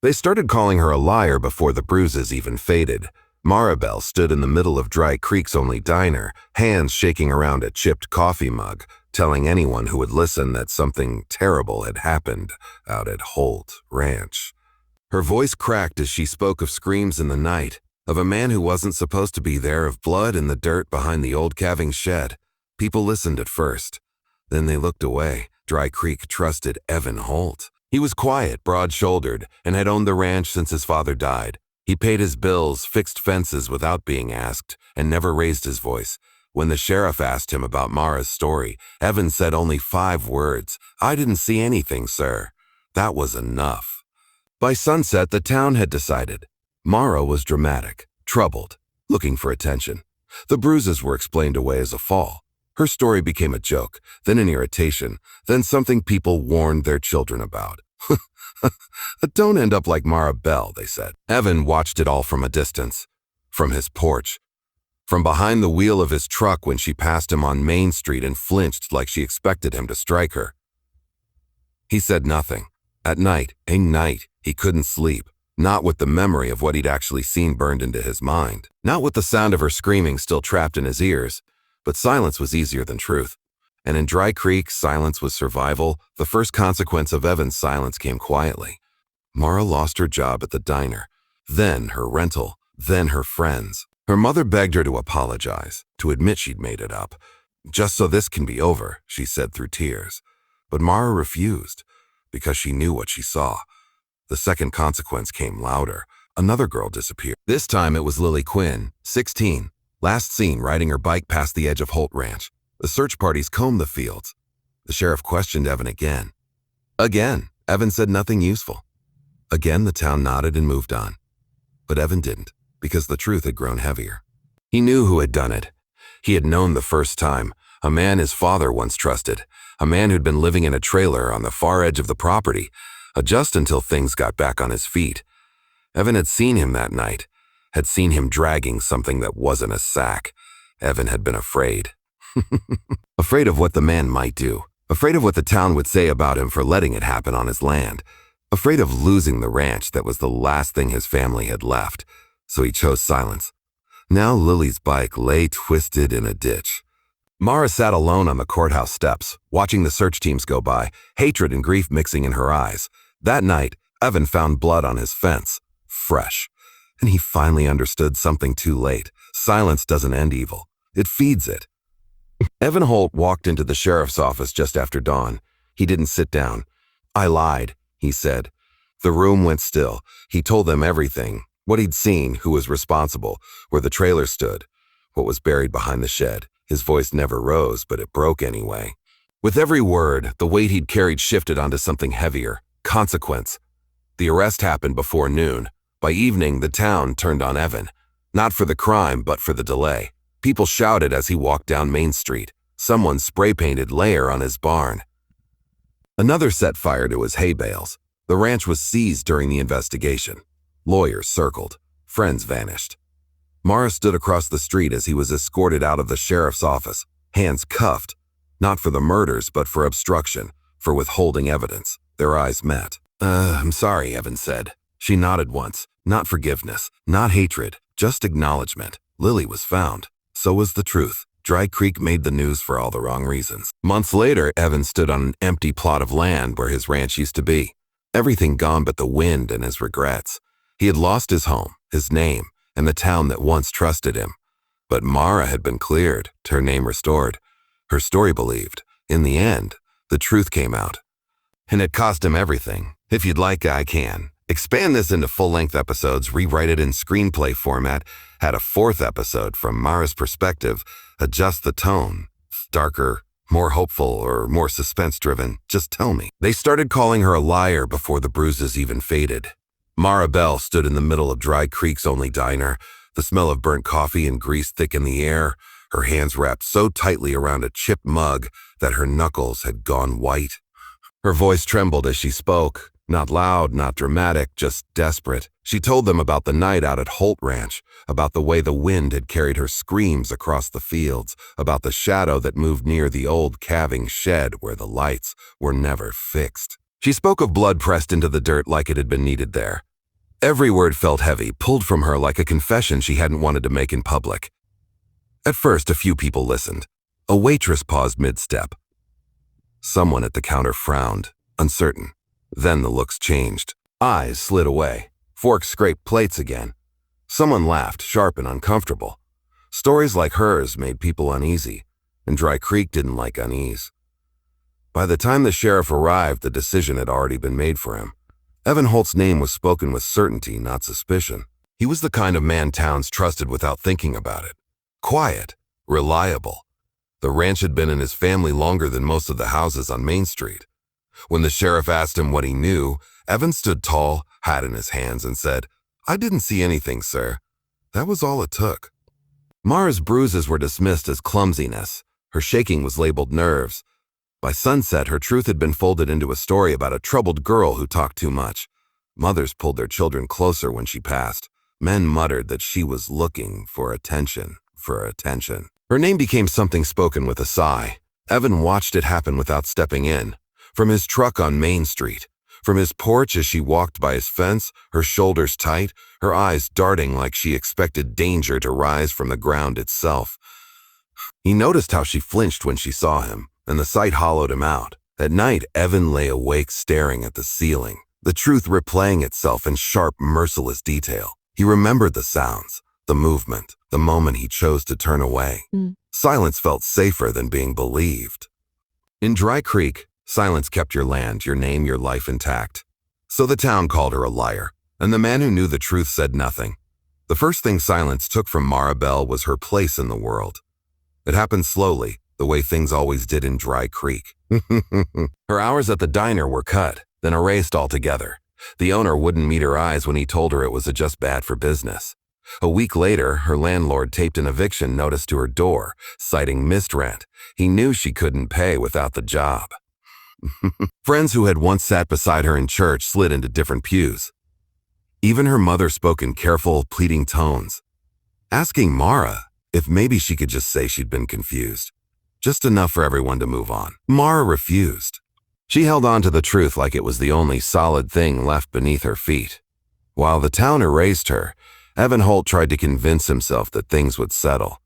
They started calling her a liar before the bruises even faded. Maribel stood in the middle of Dry Creek's only diner, hands shaking around a chipped coffee mug, telling anyone who would listen that something terrible had happened out at Holt Ranch. Her voice cracked as she spoke of screams in the night, of a man who wasn't supposed to be there, of blood in the dirt behind the old calving shed. People listened at first. Then they looked away. Dry Creek trusted Evan Holt. He was quiet, broad-shouldered, and had owned the ranch since his father died. He paid his bills, fixed fences without being asked, and never raised his voice. When the sheriff asked him about Mara's story, Evan said only 5 words. "I didn't see anything, sir." That was enough. By sunset, the town had decided. Mara was dramatic, troubled, looking for attention. The bruises were explained away as a fall. Her story became a joke, then an irritation, then something people warned their children about. "Don't end up like Mara Bell," they said. Evan watched it all from a distance, from his porch, from behind the wheel of his truck when she passed him on Main Street and flinched like she expected him to strike her. He said nothing. At night, he couldn't sleep, not with the memory of what he'd actually seen burned into his mind, not with the sound of her screaming still trapped in his ears. But silence was easier than truth. And in Dry Creek, silence was survival. The first consequence of Evan's silence came quietly. Mara lost her job at the diner, then her rental, then her friends. Her mother begged her to apologize, to admit she'd made it up. "Just so this can be over," she said through tears. But Mara refused, because she knew what she saw. The second consequence came louder. Another girl disappeared. This time it was Lily Quinn, 16. Last seen riding her bike past the edge of Holt Ranch. The search parties combed the fields. The sheriff questioned Evan again. Again, Evan said nothing useful. Again, the town nodded and moved on. But Evan didn't, because the truth had grown heavier. He knew who had done it. He had known the first time. A man his father once trusted. A man who'd been living in a trailer on the far edge of the property, just until things got back on his feet. Evan had seen him that night. Had seen him dragging something that wasn't a sack. Evan had been afraid. Afraid of what the man might do. Afraid of what the town would say about him for letting it happen on his land. Afraid of losing the ranch that was the last thing his family had left. So he chose silence. Now Lily's bike lay twisted in a ditch. Mara sat alone on the courthouse steps, watching the search teams go by, hatred and grief mixing in her eyes. That night, Evan found blood on his fence. Fresh. And he finally understood something too late. Silence doesn't end evil. It feeds it. Evan Holt walked into the sheriff's office just after dawn. He didn't sit down. "I lied," he said. The room went still. He told them everything. What he'd seen, who was responsible, where the trailer stood, what was buried behind the shed. His voice never rose, but it broke anyway. With every word, the weight he'd carried shifted onto something heavier. Consequence. The arrest happened before noon. By evening, the town turned on Evan. Not for the crime, but for the delay. People shouted as he walked down Main Street. Someone spray-painted "Lair" on his barn. Another set fire to his hay bales. The ranch was seized during the investigation. Lawyers circled. Friends vanished. Mara stood across the street as he was escorted out of the sheriff's office, hands cuffed. Not for the murders, but for obstruction, for withholding evidence. Their eyes met. I'm sorry," Evan said. She nodded once. Not forgiveness, not hatred, just acknowledgement. Lily was found. So was the truth. Dry Creek made the news for all the wrong reasons. Months later, Evan stood on an empty plot of land where his ranch used to be. Everything gone but the wind and his regrets. He had lost his home, his name, and the town that once trusted him. But Mara had been cleared, her name restored. Her story believed. In the end, the truth came out. And it cost him everything. If you'd like, I can. Expand this into full-length episodes, rewrite it in screenplay format, add a 4th episode from Mara's perspective, adjust the tone. Darker, more hopeful, or more suspense-driven, just tell me. They started calling her a liar before the bruises even faded. Mara Bell stood in the middle of Dry Creek's only diner, the smell of burnt coffee and grease thick in the air, her hands wrapped so tightly around a chipped mug that her knuckles had gone white. Her voice trembled as she spoke. Not loud, not dramatic, just desperate. She told them about the night out at Holt Ranch, about the way the wind had carried her screams across the fields, about the shadow that moved near the old calving shed where the lights were never fixed. She spoke of blood pressed into the dirt like it had been needed there, Every word felt heavy, pulled from her like a confession she hadn't wanted to make in public. At first, a few people listened. A waitress paused mid-step. Someone at the counter frowned, uncertain. Then the looks changed. Eyes slid away. Forks scraped plates again. Someone laughed, sharp and uncomfortable. Stories like hers made people uneasy, and Dry Creek didn't like unease. By the time the sheriff arrived, the decision had already been made for him. Evan Holt's name was spoken with certainty, not suspicion. He was the kind of man towns trusted without thinking about it. Quiet, reliable. The ranch had been in his family longer than most of the houses on Main Street. When the sheriff asked him what he knew, Evan stood tall, hat in his hands, and said, "I didn't see anything, sir. That was all it took." Mara's bruises were dismissed as clumsiness. Her shaking was labeled nerves. By sunset, her truth had been folded into a story about a troubled girl who talked too much. Mothers pulled their children closer when she passed. Men muttered that she was looking for attention. Her name became something spoken with a sigh. Evan watched it happen without stepping in. From his truck on Main Street. From his porch as she walked by his fence, her shoulders tight, her eyes darting like she expected danger to rise from the ground itself. He noticed how she flinched when she saw him, and the sight hollowed him out. At night, Evan lay awake staring at the ceiling, the truth replaying itself in sharp, merciless detail. He remembered the sounds, the movement, the moment he chose to turn away. Silence felt safer than being believed. In Dry Creek, silence kept your land, your name, your life intact. So the town called her a liar, and the man who knew the truth said nothing. The first thing silence took from Maribel was her place in the world. It happened slowly, the way things always did in Dry Creek. Her hours at the diner were cut, then erased altogether. The owner wouldn't meet her eyes when he told her it was just bad for business. A week later, her landlord taped an eviction notice to her door, citing missed rent. He knew she couldn't pay without the job. Friends who had once sat beside her in church slid into different pews. Even her mother spoke in careful, pleading tones, asking Mara if maybe she could just say she'd been confused. Just enough for everyone to move on. Mara refused. She held on to the truth like it was the only solid thing left beneath her feet. While the town erased her, Evan Holt tried to convince himself that things would settle.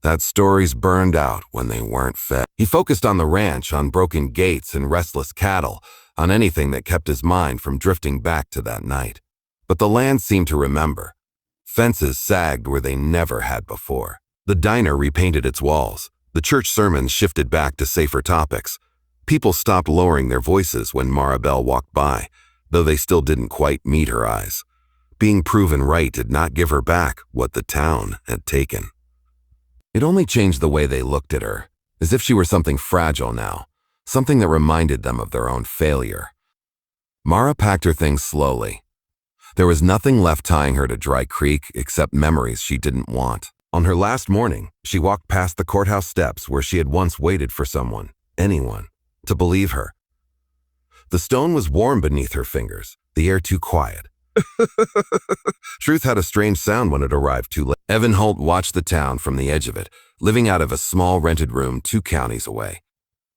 That stories burned out when they weren't fed. He focused on the ranch, on broken gates and restless cattle, on anything that kept his mind from drifting back to that night. But the land seemed to remember. Fences sagged where they never had before. The diner repainted its walls. The church sermons shifted back to safer topics. People stopped lowering their voices when Maribel walked by, though they still didn't quite meet her eyes. Being proven right did not give her back what the town had taken. It only changed the way they looked at her, as if she were something fragile now, something that reminded them of their own failure. Mara packed her things slowly. There was nothing left tying her to Dry Creek except memories she didn't want. On her last morning, she walked past the courthouse steps where she had once waited for someone, anyone, to believe her. The stone was warm beneath her fingers, the air too quiet. Truth had a strange sound when it arrived too late. Evan Holt watched the town from the edge of it, living out of a small rented room 2 counties away.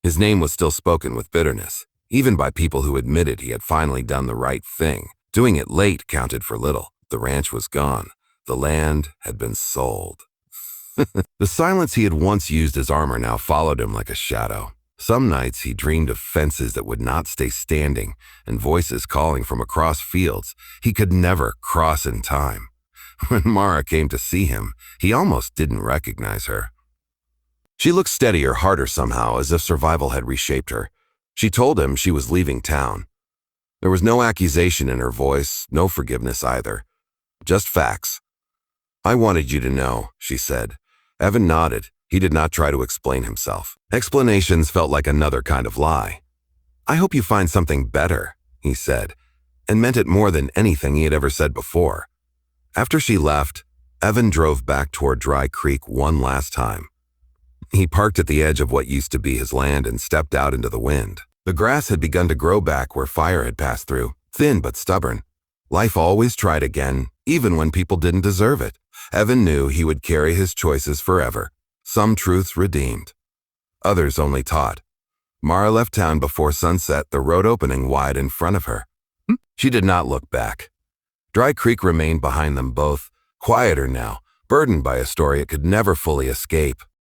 His name was still spoken with bitterness, even by people who admitted he had finally done the right thing. Doing it late counted for little. The ranch was gone. The land had been sold. The silence he had once used as armor now followed him like a shadow. Some nights he dreamed of fences that would not stay standing and voices calling from across fields he could never cross in time. When Mara came to see him, he almost didn't recognize her. She looked steadier, harder somehow, as if survival had reshaped her. She told him she was leaving town. There was no accusation in her voice, no forgiveness either. Just facts. "I wanted you to know," she said. Evan nodded. He did not try to explain himself. Explanations felt like another kind of lie. "I hope you find something better," he said, and meant it more than anything he had ever said before. After she left, Evan drove back toward Dry Creek one last time. He parked at the edge of what used to be his land and stepped out into the wind. The grass had begun to grow back where fire had passed through, thin but stubborn. Life always tried again, even when people didn't deserve it. Evan knew he would carry his choices forever. Some truths redeemed, others only taught. Mara left town before sunset, the road opening wide in front of her. She did not look back. Dry Creek remained behind them both, quieter now, burdened by a story it could never fully escape.